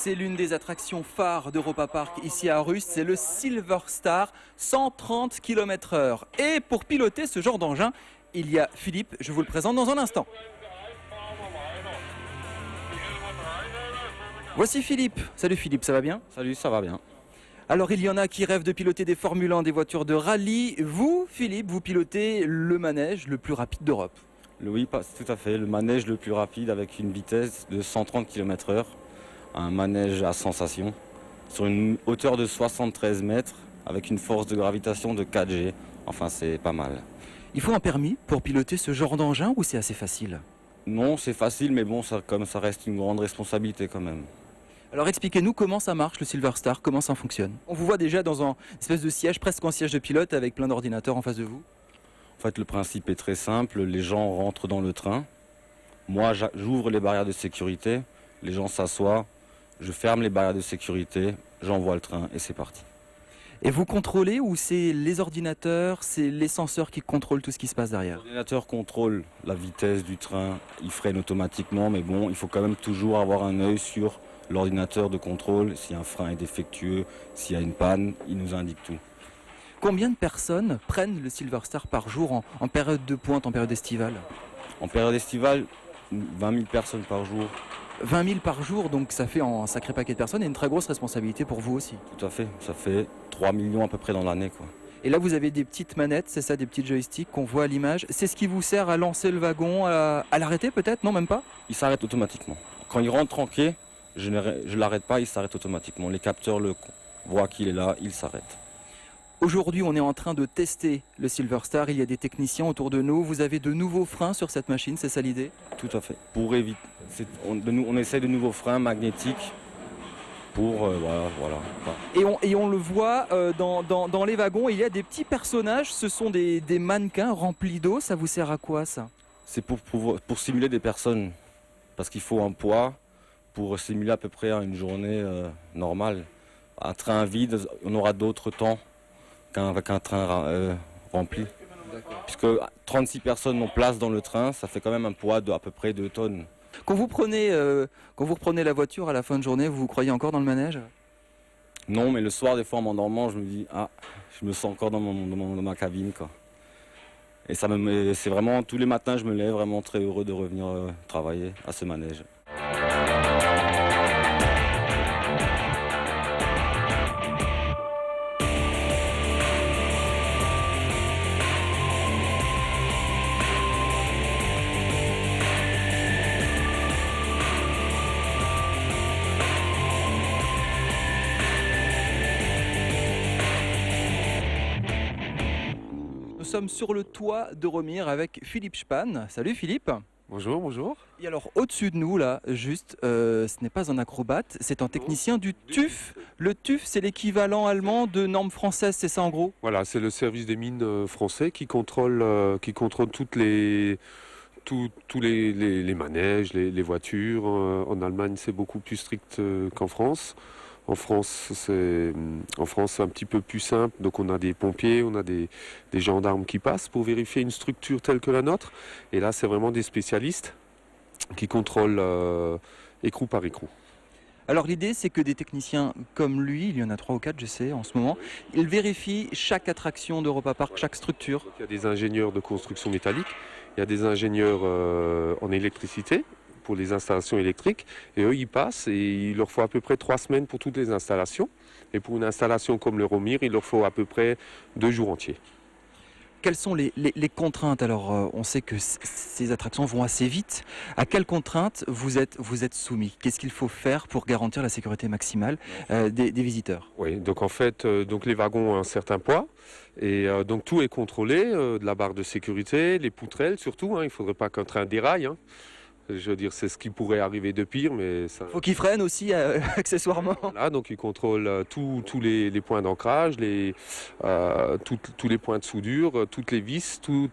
C'est l'une des attractions phares d'Europa Park ici à Rust, c'est le Silver Star, 130 km/h. Et pour piloter ce genre d'engin, il y a Philippe, je vous le présente dans un instant. Voici Philippe. Salut Philippe, ça va bien? Salut, ça va bien. Alors il y en a qui rêvent de piloter des Formule 1, des voitures de rallye. Vous, Philippe, vous pilotez le manège le plus rapide d'Europe. Oui, tout à fait. Le manège le plus rapide avec une vitesse de 130 km/h. Un manège à sensation sur une hauteur de 73 mètres avec une force de gravitation de 4G. Enfin, c'est pas mal. Il faut un permis pour piloter ce genre d'engin ou c'est assez facile? Non, c'est facile, mais bon, comme ça reste une grande responsabilité quand même. Alors expliquez-nous comment ça marche le Silver Star, comment ça fonctionne. On vous voit déjà dans un espèce de siège, presque un siège de pilote avec plein d'ordinateurs en face de vous. En fait, le principe est très simple. Les gens rentrent dans le train. Moi, j'ouvre les barrières de sécurité. Les gens s'assoient. Je ferme les barrières de sécurité. J'envoie le train et c'est parti. Et vous contrôlez ou c'est les ordinateurs, c'est les senseurs qui contrôlent tout ce qui se passe derrière? L'ordinateur contrôle la vitesse du train. Il freine automatiquement, mais bon, il faut quand même toujours avoir un œil sur l'ordinateur de contrôle. Si un frein est défectueux, s'il y a une panne, il nous indique tout. Combien de personnes prennent le Silver Star par jour en période de pointe, en période estivale? En période estivale, 20 000 personnes par jour. 20 000 par jour, donc ça fait un sacré paquet de personnes et une très grosse responsabilité pour vous aussi. Tout à fait, ça fait 3 millions à peu près dans l'année, quoi. Et là vous avez des petites manettes, c'est ça, des petits joysticks qu'on voit à l'image. C'est ce qui vous sert à lancer le wagon, à l'arrêter peut-être? Non, même pas? Il s'arrête automatiquement. Quand il rentre en quai, je ne l'arrête pas, il s'arrête automatiquement. Les capteurs voient qu'il est là, il s'arrête. Aujourd'hui, on est en train de tester le Silver Star. Il y a des techniciens autour de nous. Vous avez de nouveaux freins sur cette machine, c'est ça l'idée? Tout à fait. Pour éviter, on essaie de nouveaux freins magnétiques pour voilà. Et on le voit dans les wagons, il y a des petits personnages. Ce sont des mannequins remplis d'eau. Ça vous sert à quoi ça? C'est pour simuler des personnes. Parce qu'il faut un poids pour simuler à peu près une journée normale. Un train vide, on aura d'autres temps qu'avec un train rempli. Puisque 36 personnes ont place dans le train, ça fait quand même un poids de à peu près 2 tonnes. Quand vous reprenez la voiture à la fin de journée, vous croyez encore dans le manège? Non, mais le soir, des fois, en m'endormant, je me dis, je me sens encore dans ma cabine, quoi. Et c'est vraiment, tous les matins, je me lève vraiment très heureux de revenir travailler à ce manège. Nous sommes sur le toit de Romire avec Philippe Span. Salut Philippe. Bonjour, bonjour. Et alors au-dessus de nous là, juste, ce n'est pas un acrobate, c'est un technicien du TÜV. Le TÜV, c'est l'équivalent allemand de normes françaises, c'est ça en gros? Voilà, c'est le service des mines français qui contrôle tous les manèges, les voitures. En Allemagne, c'est beaucoup plus strict qu'en France. En France, c'est un petit peu plus simple. Donc on a des pompiers, on a des gendarmes qui passent pour vérifier une structure telle que la nôtre. Et là, c'est vraiment des spécialistes qui contrôlent écrou par écrou. Alors l'idée c'est que des techniciens comme lui, il y en a 3 ou 4 je sais en ce moment, ils vérifient chaque attraction d'Europa Park, chaque structure. Donc, il y a des ingénieurs de construction métallique, il y a des ingénieurs en électricité pour les installations électriques et eux ils passent et il leur faut à peu près 3 semaines pour toutes les installations et pour une installation comme le Romire il leur faut à peu près 2 jours entiers. Quelles sont les contraintes? Alors on sait que ces attractions vont assez vite. À quelles contraintes vous êtes soumis? Qu'est-ce qu'il faut faire pour garantir la sécurité maximale des visiteurs? Oui, donc en fait donc les wagons ont un certain poids et donc tout est contrôlé, de la barre de sécurité, les poutrelles surtout, il ne faudrait pas qu'un train déraille. Je veux dire, c'est ce qui pourrait arriver de pire, mais ça... Faut qu'ils freinent aussi, accessoirement. Voilà, donc ils contrôlent tous les points d'ancrage, tous les points de soudure, toutes les vis, tout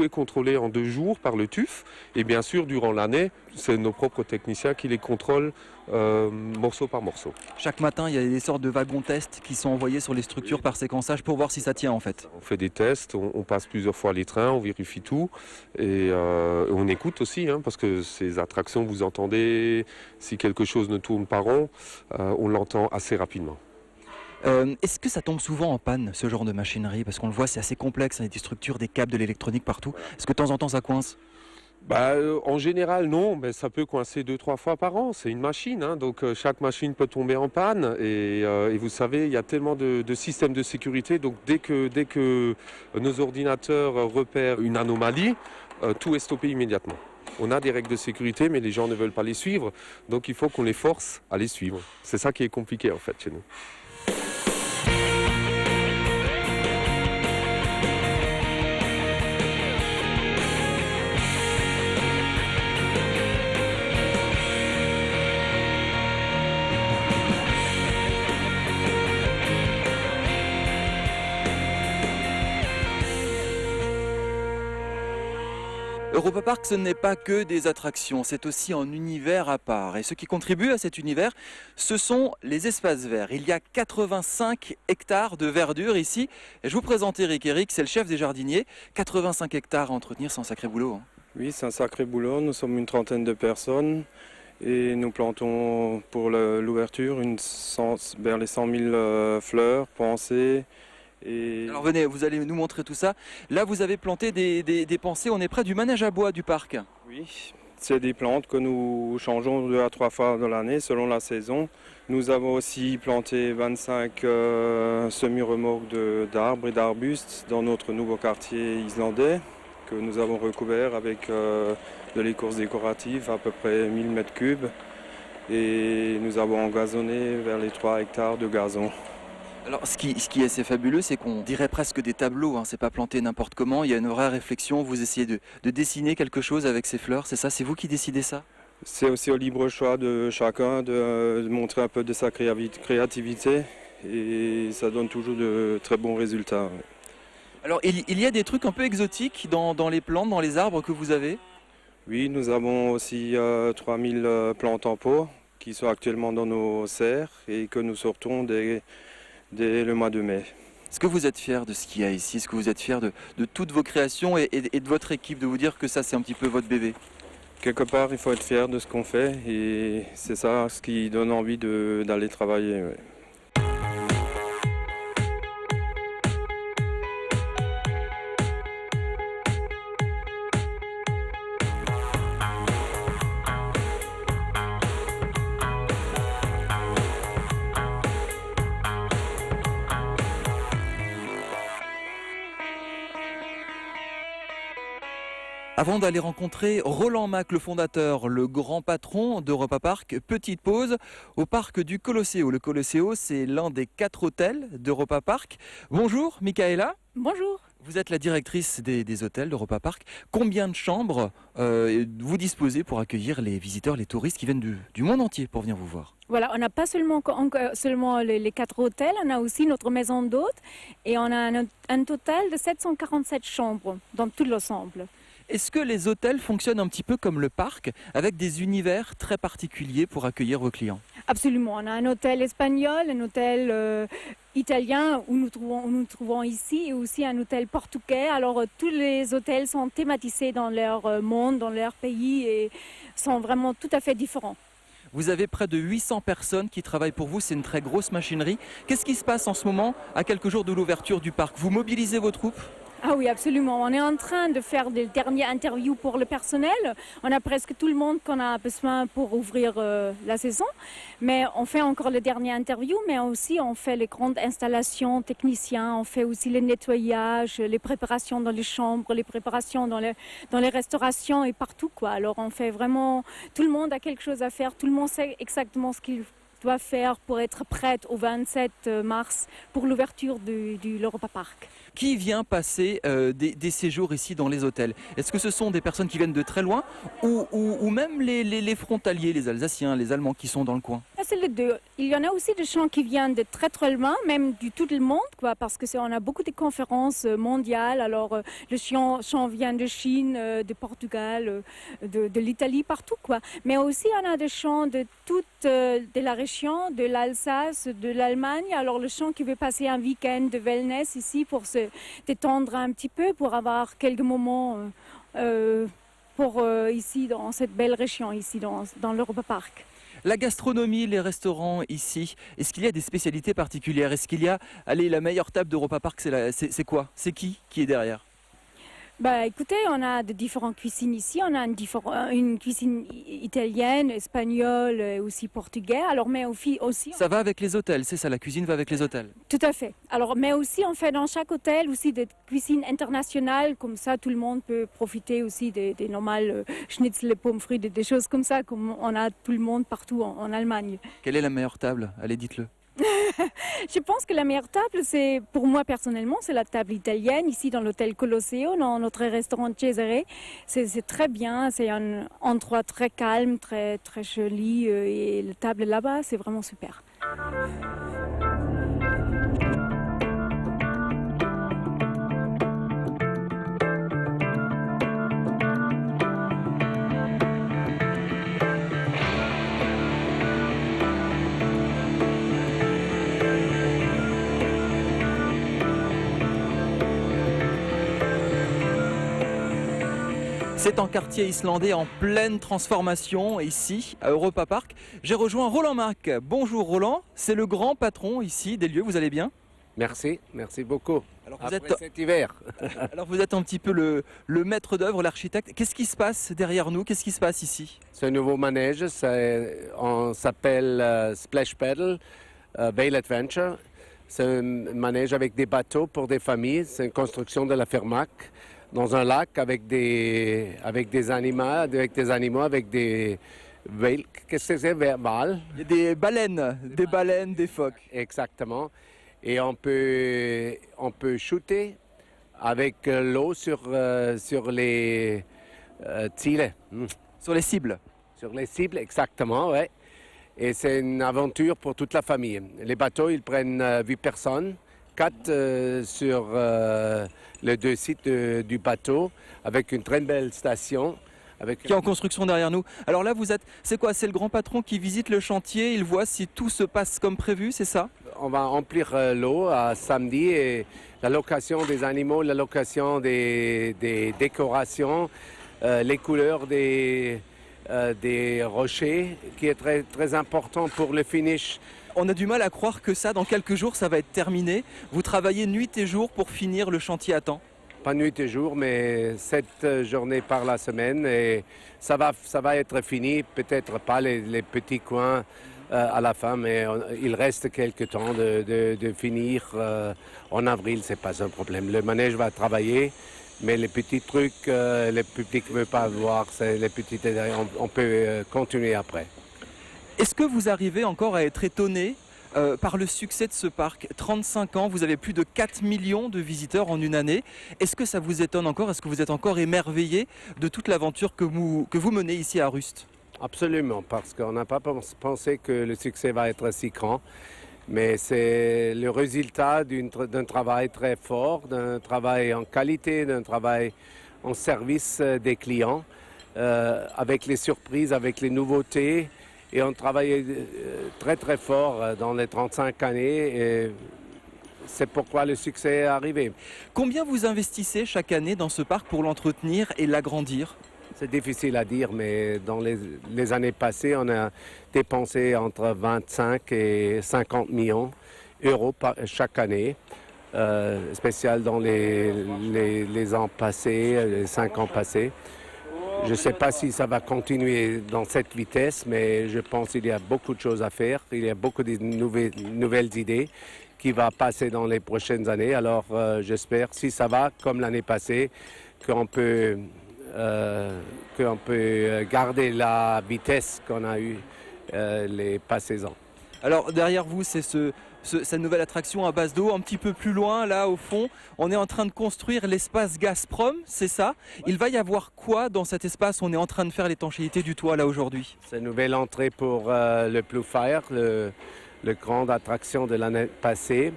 est contrôlé en 2 jours par le TÜV. Et bien sûr, durant l'année, c'est nos propres techniciens qui les contrôlent morceau par morceau. Chaque matin, il y a des sortes de wagons tests qui sont envoyés sur les structures par séquençage pour voir si ça tient en fait. On fait des tests, on passe plusieurs fois les trains, on vérifie tout et on écoute aussi, hein, parce que ces attractions, vous entendez, si quelque chose ne tourne pas rond, on l'entend assez rapidement. Est-ce que ça tombe souvent en panne, ce genre de machinerie? Parce qu'on le voit, c'est assez complexe, il y a des structures, des câbles, de l'électronique partout. Est-ce que de temps en temps ça coince? En général, non, mais ça peut coincer 2-3 fois par an. C'est une machine, hein, donc chaque machine peut tomber en panne. Et vous savez, il y a tellement de systèmes de sécurité. Donc dès que nos ordinateurs repèrent une anomalie, tout est stoppé immédiatement. On a des règles de sécurité, mais les gens ne veulent pas les suivre. Donc il faut qu'on les force à les suivre. C'est ça qui est compliqué en fait chez nous. Europa Park, ce n'est pas que des attractions, c'est aussi un univers à part. Et ce qui contribue à cet univers, ce sont les espaces verts. Il y a 85 hectares de verdure ici. Et je vous présente Eric. Eric, c'est le chef des jardiniers. 85 hectares à entretenir, c'est un sacré boulot, hein. Oui, c'est un sacré boulot. Nous sommes une trentaine de personnes et nous plantons pour l'ouverture vers les 100 000 fleurs, pensées. Alors venez, vous allez nous montrer tout ça. Là, vous avez planté des pensées. On est près du manège à bois du parc. Oui, c'est des plantes que nous changeons 2 à 3 fois dans l'année selon la saison. Nous avons aussi planté 25 semi-remorques d'arbres et d'arbustes dans notre nouveau quartier islandais que nous avons recouvert avec de l'écorce décorative à peu près 1000 m3. Et nous avons gazonné vers les 3 hectares de gazon. Alors, ce qui est assez fabuleux, c'est qu'on dirait presque des tableaux, hein. C'est pas planté n'importe comment, il y a une vraie réflexion, vous essayez de dessiner quelque chose avec ces fleurs, c'est ça? C'est vous qui décidez ça? C'est aussi au libre choix de chacun de montrer un peu de sa créativité et ça donne toujours de très bons résultats. Alors, il y a des trucs un peu exotiques dans les plantes, dans les arbres que vous avez? Oui, nous avons aussi 3000 plantes en pot qui sont actuellement dans nos serres et que nous sortons dès le mois de mai. Est-ce que vous êtes fier de ce qu'il y a ici? Est-ce que vous êtes fier de toutes vos créations et de votre équipe, de vous dire que ça c'est un petit peu votre bébé? Quelque part, il faut être fier de ce qu'on fait et c'est ça ce qui donne envie d'aller travailler. Ouais. Avant d'aller rencontrer Roland Mac, le fondateur, le grand patron d'Europa Park, petite pause au parc du Colosseo. Le Colosseo, c'est l'un des 4 hôtels d'Europa Park. Bonjour, Michaela. Bonjour. Vous êtes la directrice des hôtels d'Europa Park. Combien de chambres vous disposez pour accueillir les visiteurs, les touristes qui viennent du monde entier pour venir vous voir? Voilà, on n'a pas seulement les 4 hôtels, on a aussi notre maison d'hôtes et on a un total de 747 chambres dans tout l'ensemble. Est-ce que les hôtels fonctionnent un petit peu comme le parc, avec des univers très particuliers pour accueillir vos clients? Absolument, on a un hôtel espagnol, un hôtel italien où nous trouvons ici et aussi un hôtel portugais. Alors tous les hôtels sont thématisés dans leur monde, dans leur pays et sont vraiment tout à fait différents. Vous avez près de 800 personnes qui travaillent pour vous, c'est une très grosse machinerie. Qu'est-ce qui se passe en ce moment, à quelques jours de l'ouverture du parc? Vous mobilisez vos troupes? Ah oui, absolument. On est en train de faire des dernières interviews pour le personnel. On a presque tout le monde qu'on a besoin pour ouvrir la saison. Mais on fait encore les dernières interviews, mais aussi on fait les grandes installations techniciens. On fait aussi le nettoyage, les préparations dans les chambres, les préparations dans les restaurations et partout, quoi. Alors on fait vraiment... Tout le monde a quelque chose à faire. Tout le monde sait exactement ce qu'il doit faire pour être prête au 27 mars pour l'ouverture de l'Europa Park. Qui vient passer des séjours ici dans les hôtels? Est-ce que ce sont des personnes qui viennent de très loin ou même les frontaliers, les Alsaciens, les Allemands qui sont dans le coin? c'est les deux. Il y en a aussi des chants qui viennent de très très loin, même du tout le monde, quoi, parce que on a beaucoup de conférences mondiales. Alors le chant vient de Chine, de Portugal, de l'Italie, partout, quoi. Mais aussi on a des chants de toute de la région, de l'Alsace, de l'Allemagne. Alors le chant qui veut passer un week-end de wellness ici pour se détendre un petit peu, pour avoir quelques moments ici dans cette belle région, ici dans l'Europa Park. La gastronomie, les restaurants ici, est-ce qu'il y a des spécialités particulières? Est-ce qu'il y a, allez, la meilleure table d'Europa Park, c'est quoi? C'est qui est derrière? Bah, écoutez, on a de différentes cuisines ici. On a une cuisine italienne, espagnole et aussi portugaise. Alors, mais aussi, Ça va avec les hôtels, c'est ça, la cuisine va avec les hôtels? tout à fait. Alors, mais aussi, on fait dans chaque hôtel aussi des cuisines internationales. Comme ça, tout le monde peut profiter aussi des normales schnitzel, pommes frites, des choses comme ça, comme on a tout le monde partout en Allemagne. Quelle est la meilleure table? Allez, dites-le. Je pense que la meilleure table, c'est pour moi personnellement, c'est la table italienne ici dans l'hôtel Colosseo, dans notre restaurant Cesare. C'est très bien, c'est un endroit très calme, très très joli et la table là-bas, c'est vraiment super. C'est un quartier islandais en pleine transformation ici à Europa Park. J'ai rejoint Roland Mack. Bonjour Roland, c'est le grand patron ici des lieux, vous allez bien? Merci beaucoup. Alors Après cet hiver. alors vous êtes un petit peu le maître d'œuvre, l'architecte. Qu'est-ce qui se passe derrière nous? Qu'est-ce qui se passe ici? Ce nouveau manège, on s'appelle Splash Paddle Vale Adventure. C'est un manège avec des bateaux pour des familles. C'est une construction de la Fermac dans un lac avec des animaux, avec des whales. Qu'est-ce que c'est? Whales. Il y a des baleines, des phoques. Exactement. Et on peut shooter avec l'eau sur les tirs. Sur les cibles. Sur les cibles, exactement, ouais. Et c'est une aventure pour toute la famille. Les bateaux, ils prennent 8 personnes, 4 sur les 2 sites du bateau, avec une très belle station. Qui est en construction derrière nous. Alors là, c'est quoi? C'est le grand patron qui visite le chantier, il voit si tout se passe comme prévu, c'est ça? On va remplir l'eau à samedi et la location des animaux, la location des décorations, les couleurs des rochers, qui est très, très important pour le finish. On a du mal à croire que ça, dans quelques jours, ça va être terminé. Vous travaillez nuit et jour pour finir le chantier à temps? Pas nuit et jour, mais 7 journées par la semaine. Et ça va être fini, peut-être pas les petits coins à la fin, mais il reste quelques temps de finir. En avril, c'est pas un problème. Le manège va travailler. Mais les petits trucs, le public ne veut pas voir, les petits détails, on peut continuer après. Est-ce que vous arrivez encore à être étonné par le succès de ce parc? 35 ans, vous avez plus de 4 millions de visiteurs en une année. Est-ce que ça vous étonne encore? Est-ce que vous êtes encore émerveillé de toute l'aventure que vous menez ici à Rust? Absolument, parce qu'on n'a pas pensé que le succès va être si grand. Mais c'est le résultat d'un travail très fort, d'un travail en qualité, d'un travail en service des clients, avec les surprises, avec les nouveautés. Et on travaille très très fort dans les 35 années. Et c'est pourquoi le succès est arrivé. Combien vous investissez chaque année dans ce parc pour l'entretenir et l'agrandir? C'est difficile à dire, mais dans les années passées, on a dépensé entre 25 et 50 millions d'euros chaque année, spécial dans les ans passés, les 5 ans passés. Je ne sais pas si ça va continuer dans cette vitesse, mais je pense qu'il y a beaucoup de choses à faire. Il y a beaucoup de nouvelles idées qui vont passer dans les prochaines années. Alors j'espère, si ça va comme l'année passée, qu'on peut garder la vitesse qu'on a eue les passés ans. Alors derrière vous, c'est cette nouvelle attraction à base d'eau. Un petit peu plus loin, là au fond, on est en train de construire l'espace Gazprom, c'est ça? Il va y avoir quoi dans cet espace? On est en train de faire l'étanchéité du toit là aujourd'hui. C'est une nouvelle entrée pour le Blue Fire, le grande attraction de l'année passée.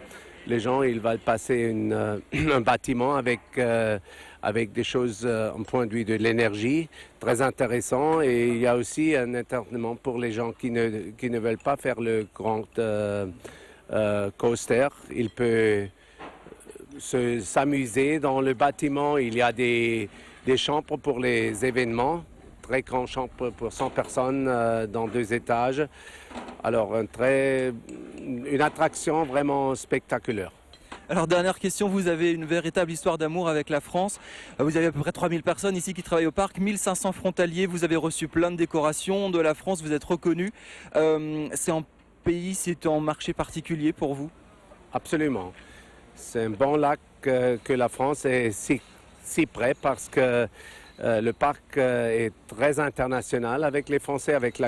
Les gens, ils veulent passer un bâtiment avec des choses en point de vue de l'énergie, très intéressant. Et il y a aussi un internement pour les gens qui ne veulent pas faire le grand coaster. Ils peuvent s'amuser dans le bâtiment. Il y a des chambres pour les événements, très grandes chambres pour 100 personnes dans 2 étages. Alors, une attraction vraiment spectaculaire. Alors dernière question, vous avez une véritable histoire d'amour avec la France. Vous avez à peu près 3000 personnes ici qui travaillent au parc, 1500 frontaliers, vous avez reçu plein de décorations de la France, vous êtes reconnu. C'est un pays, c'est un marché particulier pour vous? Absolument. C'est un bon lac que la France est si près parce que le parc est très international avec les Français, avec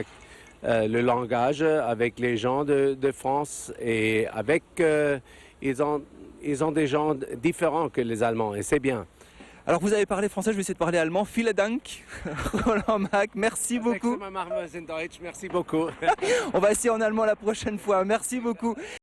le langage, avec les gens de France et avec... ils ont des gens différents que les Allemands et c'est bien. Alors vous avez parlé français, je vais essayer de parler allemand. Vielen Dank, Roland Mack, merci beaucoup. Merci beaucoup. On va essayer en allemand la prochaine fois, merci beaucoup.